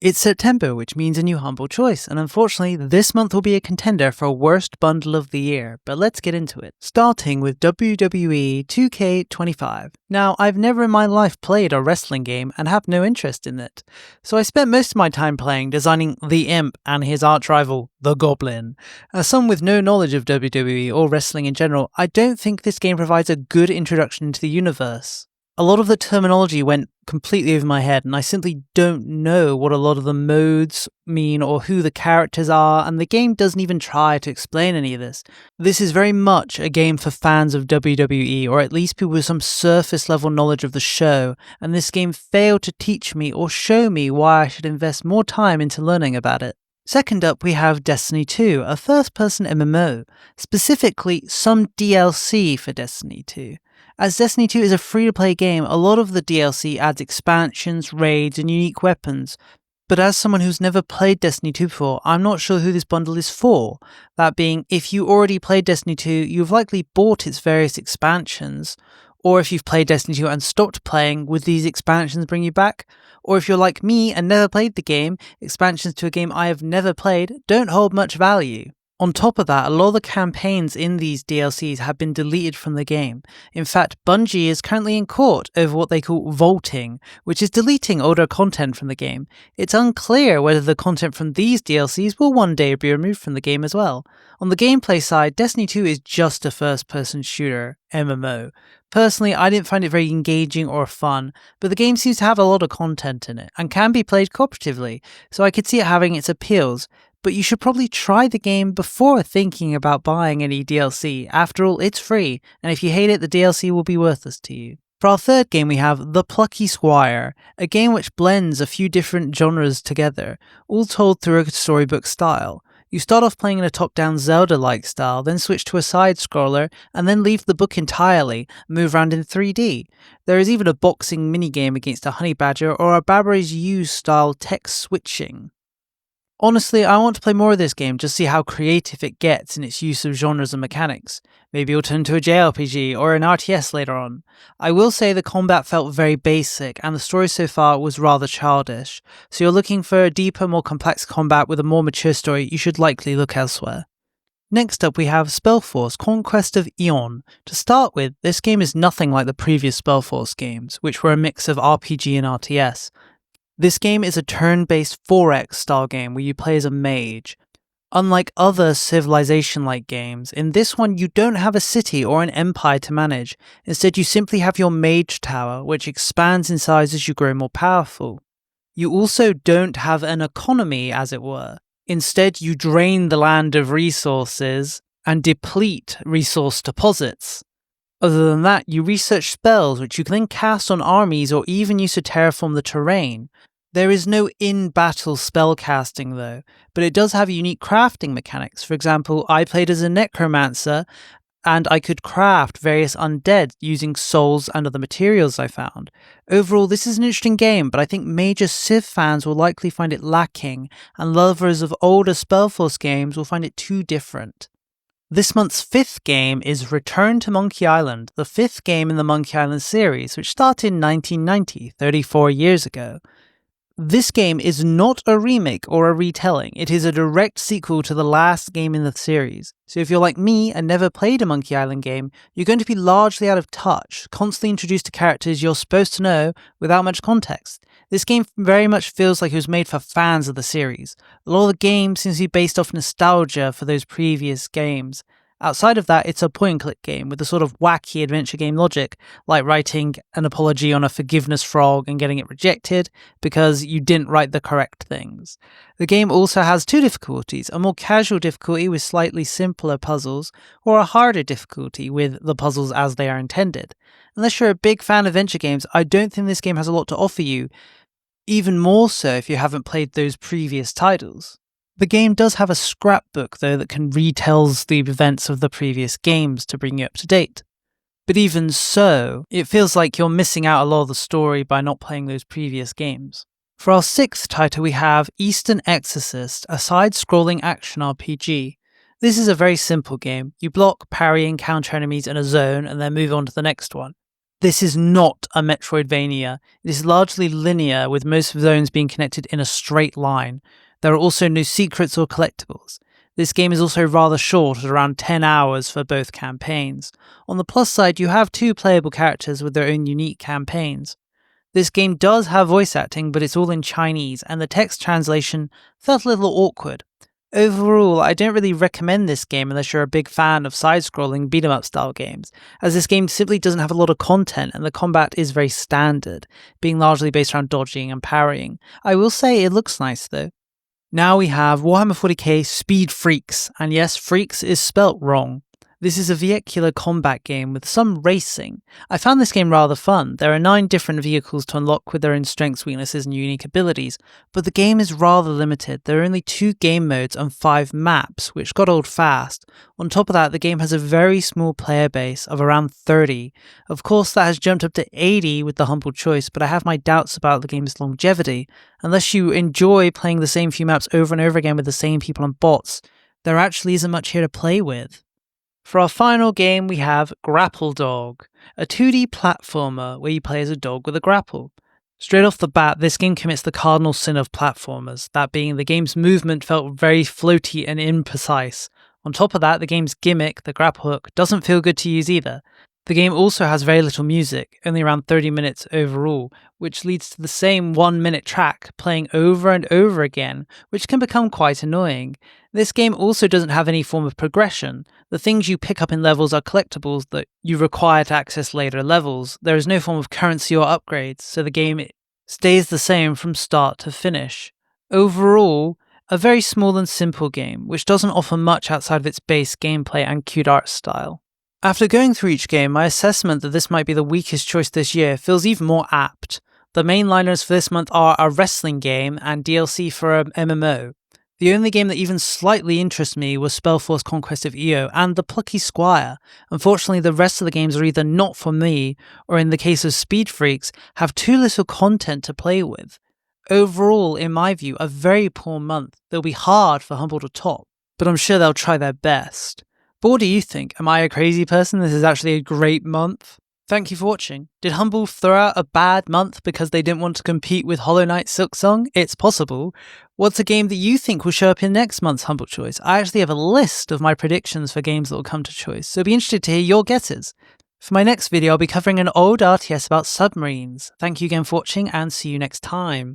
It's September, which means a new humble choice, and unfortunately, this month will be a contender for Worst Bundle of the Year, but let's get into it. Starting with WWE 2K25. Now, I've never in my life played a wrestling game and have no interest in it, so I spent most of my time playing designing the Imp and his arch-rival, the Goblin. As someone with no knowledge of WWE or wrestling in general, I don't think this game provides a good introduction into the universe. A lot of the terminology went completely over my head, and I simply don't know what a lot of the modes mean or who the characters are, and the game doesn't even try to explain any of this. This is very much a game for fans of WWE, or at least people with some surface level knowledge of the show, and this game failed to teach me or show me why I should invest more time into learning about it. Second up, we have Destiny 2, a first-person MMO, specifically some DLC for Destiny 2. As Destiny 2 is a free-to-play game, a lot of the DLC adds expansions, raids, and unique weapons. But as someone who's never played Destiny 2 before, I'm not sure who this bundle is for. That being, if you already played Destiny 2, you've likely bought its various expansions. Or if you've played Destiny 2 and stopped playing, would these expansions bring you back? Or if you're like me and never played the game, expansions to a game I have never played don't hold much value. On top of that, a lot of the campaigns in these DLCs have been deleted from the game. In fact, Bungie is currently in court over what they call vaulting, which is deleting older content from the game. It's unclear whether the content from these DLCs will one day be removed from the game as well. On the gameplay side, Destiny 2 is just a first-person shooter MMO. Personally, I didn't find it very engaging or fun, but the game seems to have a lot of content in it, and can be played cooperatively, so I could see it having its appeals. But you should probably try the game before thinking about buying any DLC. After all, it's free, and if you hate it, the DLC will be worthless to you. For our third game, we have The Plucky Squire, a game which blends a few different genres together, all told through a storybook style. You start off playing in a top-down Zelda-like style, then switch to a side-scroller, and then leave the book entirely and move around in 3D. There is even a boxing minigame against a honey badger or a Baba's U-style text switching. Honestly, I want to play more of this game, just see how creative it gets in its use of genres and mechanics. Maybe it'll turn to a JRPG or an RTS later on. I will say the combat felt very basic, and the story so far was rather childish, so you're looking for a deeper, more complex combat with a more mature story, you should likely look elsewhere. Next up we have SpellForce, Conquest of Eo. To start with, this game is nothing like the previous SpellForce games, which were a mix of RPG and RTS. This game is a turn-based 4X style game where you play as a mage. Unlike other Civilization-like games, in this one you don't have a city or an empire to manage. Instead, you simply have your mage tower, which expands in size as you grow more powerful. You also don't have an economy, as it were. Instead, you drain the land of resources and deplete resource deposits. Other than that, you research spells which you can then cast on armies or even use to terraform the terrain. There is no in-battle spell casting though, but it does have unique crafting mechanics. For example, I played as a necromancer, and I could craft various undead using souls and other materials I found. Overall, this is an interesting game, but I think major Civ fans will likely find it lacking, and lovers of older SpellForce games will find it too different. This month's fifth game is Return to Monkey Island, the fifth game in the Monkey Island series, which started in 1990, 34 years ago. This game is not a remake or a retelling, it is a direct sequel to the last game in the series. So if you're like me and never played a Monkey Island game, you're going to be largely out of touch, constantly introduced to characters you're supposed to know without much context. This game very much feels like it was made for fans of the series. A lot of the game seems to be based off nostalgia for those previous games. Outside of that, it's a point-and-click game with a sort of wacky adventure game logic, like writing an apology on a forgiveness frog and getting it rejected because you didn't write the correct things. The game also has two difficulties, a more casual difficulty with slightly simpler puzzles, or a harder difficulty with the puzzles as they are intended. Unless you're a big fan of adventure games, I don't think this game has a lot to offer you, even more so if you haven't played those previous titles. The game does have a scrapbook though that can retells the events of the previous games to bring you up to date. But even so, it feels like you're missing out a lot of the story by not playing those previous games. For our sixth title we have Eastern Exorcist, a side-scrolling action RPG. This is a very simple game. You block, parry and counter enemies in a zone and then move on to the next one. This is not a Metroidvania. It is largely linear, with most zones being connected in a straight line. There are also no secrets or collectibles. This game is also rather short, at around 10 hours for both campaigns. On the plus side, you have 2 playable characters with their own unique campaigns. This game does have voice acting, but it's all in Chinese, and the text translation felt a little awkward. Overall, I don't really recommend this game unless you're a big fan of side-scrolling beat-em-up style games, as this game simply doesn't have a lot of content and the combat is very standard, being largely based around dodging and parrying. I will say it looks nice though. Now we have Warhammer 40k Speed Freeks, and yes, Freaks is spelt wrong. This is a vehicular combat game with some racing. I found this game rather fun. There are 9 different vehicles to unlock with their own strengths, weaknesses and unique abilities, but the game is rather limited. There are only 2 game modes and 5 maps, which got old fast. On top of that, the game has a very small player base of around 30. Of course, that has jumped up to 80 with the humble choice, but I have my doubts about the game's longevity. Unless you enjoy playing the same few maps over and over again with the same people and bots, there actually isn't much here to play with. For our final game, we have Grapple Dog, a 2D platformer where you play as a dog with a grapple. Straight off the bat, this game commits the cardinal sin of platformers, that being the game's movement felt very floaty and imprecise. On top of that, the game's gimmick, the grapple hook, doesn't feel good to use either. The game also has very little music, only around 30 minutes overall, which leads to the same 1-minute track playing over and over again, which can become quite annoying. This game also doesn't have any form of progression. The things you pick up in levels are collectibles that you require to access later levels. There is no form of currency or upgrades, so the game stays the same from start to finish. Overall, a very small and simple game, which doesn't offer much outside of its base gameplay and cute art style. After going through each game, my assessment that this might be the weakest choice this year feels even more apt. The main liners for this month are a wrestling game and DLC for an MMO. The only game that even slightly interests me was SpellForce Conquest of Eo and the Plucky Squire. Unfortunately, the rest of the games are either not for me, or in the case of Speed Freaks, have too little content to play with. Overall, in my view, a very poor month. They'll be hard for Humble to top, but I'm sure they'll try their best. But what do you think? Am I a crazy person? This is actually a great month? Thank you for watching. Did Humble throw out a bad month because they didn't want to compete with Hollow Knight Silksong? It's possible. What's a game that you think will show up in next month's Humble Choice? I actually have a list of my predictions for games that will come to Choice, so be interested to hear your guesses. For my next video, I'll be covering an old RTS about submarines. Thank you again for watching, and see you next time.